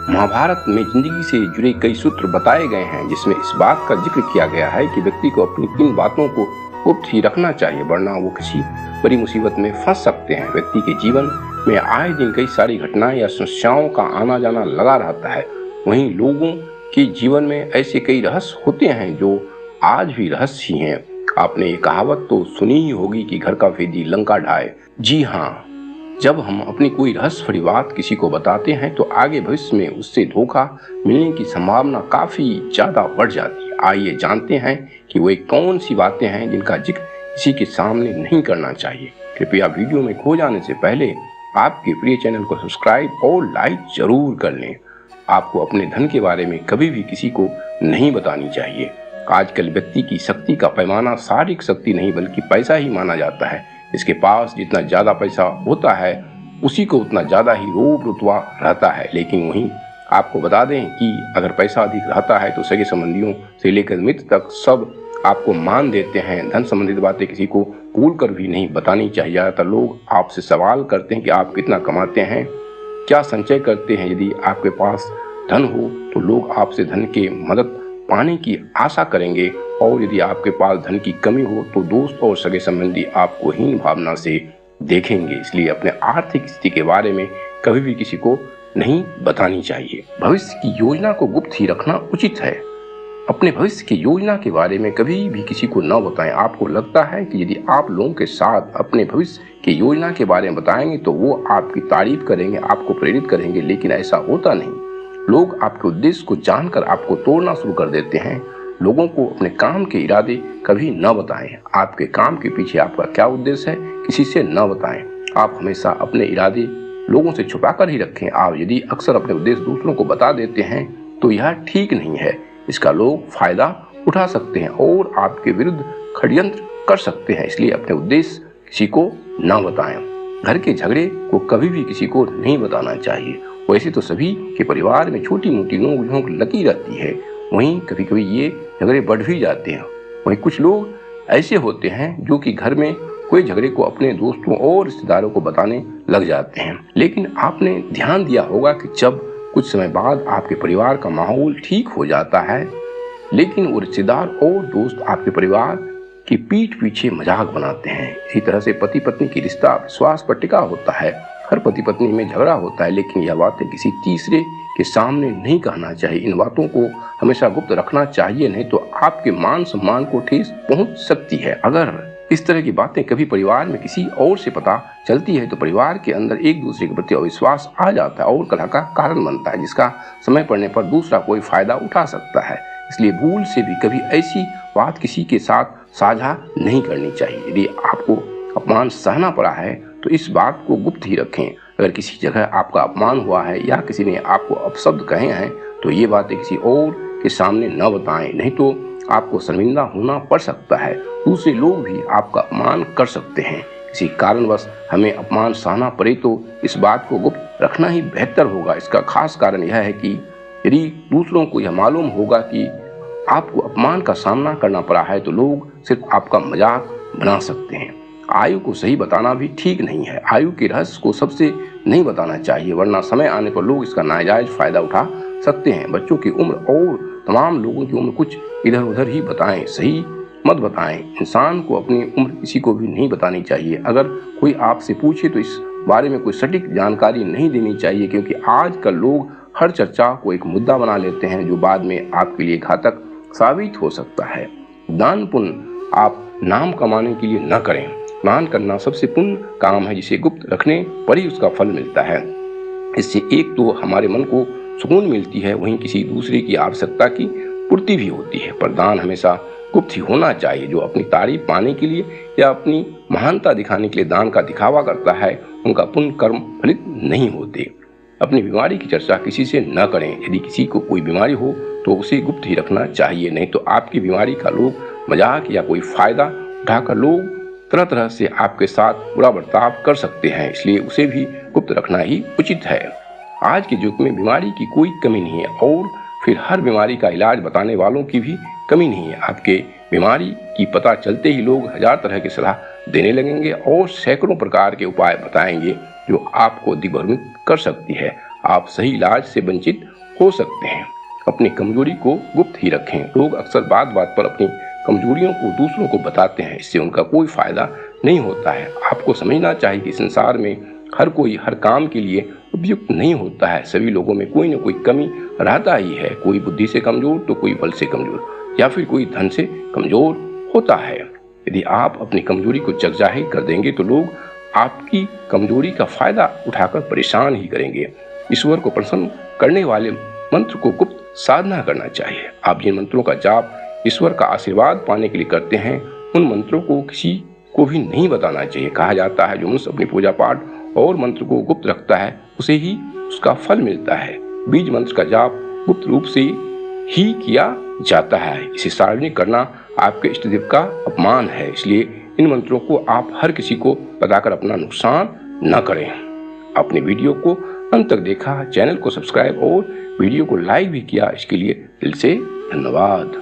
महाभारत में जिंदगी से जुड़े कई सूत्र बताए गए हैं, जिसमें इस बात का जिक्र किया गया है कि व्यक्ति को अपनी किन बातों को गुप्त ही रखना चाहिए, वरना वो किसी बड़ी मुसीबत में फंस सकते हैं। व्यक्ति के जीवन में आए दिन कई सारी घटनाएं या समस्याओं का आना जाना लगा रहता है। वहीं लोगों के जीवन में ऐसे कई रहस्य होते हैं जो आज भी रहस्य ही हैं। आपने ये कहावत तो सुनी ही होगी कि घर का भेदी लंका ढाए। जी हाँ, जब हम अपनी कोई रहस्य भरी बात किसी को बताते हैं तो आगे भविष्य में उससे धोखा मिलने की संभावना काफी ज्यादा बढ़ जाती है। आइए जानते हैं कि वे कौन सी बातें हैं जिनका जिक्र किसी के सामने नहीं करना चाहिए। कृपया वीडियो में खो जाने से पहले आपके प्रिय चैनल को सब्सक्राइब और लाइक जरूर कर लें। आपको अपने धन के बारे में कभी भी किसी को नहीं बतानी चाहिए। आजकल व्यक्ति की शक्ति का पैमाना शारीरिक शक्ति नहीं बल्कि पैसा ही माना जाता है। इसके पास जितना ज्यादा पैसा होता है उसी को उतना ज्यादा ही रोब रुतबा रहता है। लेकिन वहीं आपको बता दें कि अगर पैसा अधिक रहता है तो सगे संबंधियों से लेकर मित्र तक सब आपको मान देते हैं। धन संबंधित बातें किसी को भूल कर भी नहीं बतानी चाहिए। ज्यादातर लोग आपसे सवाल करते हैं कि आप कितना कमाते हैं, क्या संचय करते हैं। यदि आपके पास धन हो तो लोग आपसे धन के मदद पाने की आशा करेंगे, और यदि आपके पास धन की कमी हो तो दोस्त और सगे संबंधी आपको हीन भावना से देखेंगे। इसलिए अपने आर्थिक स्थिति के बारे में कभी भी किसी को नहीं बतानी चाहिए। भविष्य की योजना को गुप्त ही रखना उचित है। अपने भविष्य की योजना के बारे में कभी भी किसी को न बताएं। आपको लगता है कि यदि आप लोगों के साथ अपने भविष्य की योजना के बारे में बताएंगे तो वो आपकी तारीफ करेंगे, आपको प्रेरित करेंगे, लेकिन ऐसा होता नहीं। लोग आपके उद्देश्य को जानकर आपको तोड़ना शुरू कर देते हैं। लोगों को अपने काम के इरादे कभी न बताएं। आपके काम के पीछे आपका क्या उद्देश्य है किसी से न बताएं। आप हमेशा अपने इरादे लोगों से छुपा कर ही रखें। आप यदि अक्सर अपने उद्देश्य दूसरों को बता देते हैं तो यह ठीक नहीं है। इसका लोग फायदा उठा सकते हैं और आपके विरुद्ध षड्यंत्र कर सकते हैं। इसलिए अपने उद्देश्य किसी को न बताएं। घर के झगड़े को कभी भी किसी को नहीं बताना चाहिए। वैसे तो सभी के परिवार में छोटी मोटी नोक झोंक लगी रहती है, वहीं कभी कभी ये झगड़े बढ़ भी जाते हैं। वहीं कुछ लोग ऐसे होते हैं जो कि घर में कोई झगड़े को अपने दोस्तों और रिश्तेदारों को बताने लग जाते हैं। लेकिन आपने ध्यान दिया होगा कि जब कुछ समय बाद आपके परिवार का माहौल ठीक हो जाता है, लेकिन वो रिश्तेदार और दोस्त आपके परिवार की पीठ पीछे मजाक बनाते हैं। इसी तरह से पति पत्नी की रिश्ता विश्वास पर टिका होता है। हर पति पत्नी में झगड़ा होता है, लेकिन यह बातें किसी तीसरे के सामने नहीं कहना चाहिए। इन बातों को हमेशा गुप्त रखना चाहिए, नहीं तो आपके मान सम्मान को ठेस पहुंच सकती है। अगर इस तरह की बातें कभी परिवार में किसी और से पता चलती है तो परिवार के अंदर एक दूसरे के प्रति अविश्वास आ जाता है और कलह का कारण बनता है, जिसका समय पड़ने पर दूसरा कोई फायदा उठा सकता है। इसलिए भूल से भी कभी ऐसी बात किसी के साथ साझा नहीं करनी चाहिए। यदि आपको अपमान सहना पड़ा है तो इस बात को गुप्त ही रखें। अगर किसी जगह आपका अपमान हुआ है या किसी ने आपको अपशब्द कहे हैं तो ये बातें किसी और के सामने न बताएं, नहीं तो आपको शर्मिंदा होना पड़ सकता है। दूसरे लोग भी आपका अपमान कर सकते हैं। किसी कारणवश हमें अपमान सहना पड़े तो इस बात को गुप्त रखना ही बेहतर होगा। इसका खास कारण यह है कि यदि दूसरों को यह मालूम होगा कि आपको अपमान का सामना करना पड़ा है तो लोग सिर्फ आपका मजाक बना सकते हैं। आयु को सही बताना भी ठीक नहीं है। आयु के रहस्य को सबसे नहीं बताना चाहिए, वरना समय आने पर लोग इसका नाजायज फायदा उठा सकते हैं। बच्चों की उम्र और तमाम लोगों की उम्र कुछ इधर उधर ही बताएं, सही मत बताएं। इंसान को अपनी उम्र किसी को भी नहीं बतानी चाहिए। अगर कोई आपसे पूछे तो इस बारे में कोई सटीक जानकारी नहीं देनी चाहिए, क्योंकि आजकल लोग हर चर्चा को एक मुद्दा बना लेते हैं जो बाद में आपके लिए घातक साबित हो सकता है। दान पुण्य आप नाम कमाने के लिए न करें। दान करना सबसे पुण्य काम है जिसे गुप्त रखने पर ही उसका फल मिलता है। इससे एक तो हमारे मन को सुकून मिलती है, वहीं किसी दूसरे की आवश्यकता की पूर्ति भी होती है। पर दान हमेशा गुप्त ही होना चाहिए। जो अपनी तारीफ पाने के लिए या अपनी महानता दिखाने के लिए दान का दिखावा करता है उनका पुण्य कर्म फलित नहीं होते। अपनी बीमारी की चर्चा किसी से न करें। यदि किसी को कोई बीमारी हो तो उसे गुप्त ही रखना चाहिए, नहीं तो आपकी बीमारी का लोग मजाक या कोई फायदा उठाकर लोग तरह तरह से आपके साथ बुरा बर्ताव कर सकते हैं। इसलिए उसे भी गुप्त रखना ही उचित है। आज के युग में बीमारी की कोई कमी नहीं है और फिर हर बीमारी का इलाज बताने वालों की भी कमी नहीं है। आपके बीमारी की पता चलते ही लोग हजार तरह की सलाह देने लगेंगे और सैकड़ों प्रकार के उपाय बताएंगे जो आपको दिग्भ्रमित कर सकती है। आप सही इलाज से वंचित हो सकते हैं। अपनी कमजोरी को गुप्त ही रखें। लोग अक्सर बात बात पर अपनी कमजोरियों को दूसरों को बताते हैं, इससे उनका कोई फायदा नहीं होता है। आपको समझना चाहिए कि संसार में हर कोई हर काम के लिए उपयुक्त नहीं होता है। सभी लोगों में कोई न कोई कमी रहता ही है। कोई बुद्धि से कमजोर तो कोई बल से कमजोर या फिर कोई धन से कमजोर होता है। यदि आप अपनी कमजोरी को जग जाहिर कर देंगे तो लोग आपकी कमजोरी का फायदा उठाकर परेशान ही करेंगे। ईश्वर को प्रसन्न करने वाले मंत्र को गुप्त साधना करना चाहिए। आप जिन मंत्रों का जाप ईश्वर का आशीर्वाद पाने के लिए करते हैं, उन मंत्रों को किसी को भी नहीं बताना चाहिए। कहा जाता है जो मनुष्य अपनी पूजा पाठ और मंत्र को गुप्त रखता है उसे ही उसका फल मिलता है। बीज मंत्र का जाप गुप्त रूप से ही किया जाता है। इसे सार्वजनिक करना आपके इष्टदेव का अपमान है, इसलिए इन मंत्रों को आप हर किसी को बताकर अपना नुकसान न करें। अपने वीडियो को अंत तक देखा, चैनल को सब्सक्राइब और वीडियो को लाइक भी किया, इसके लिए दिल से धन्यवाद।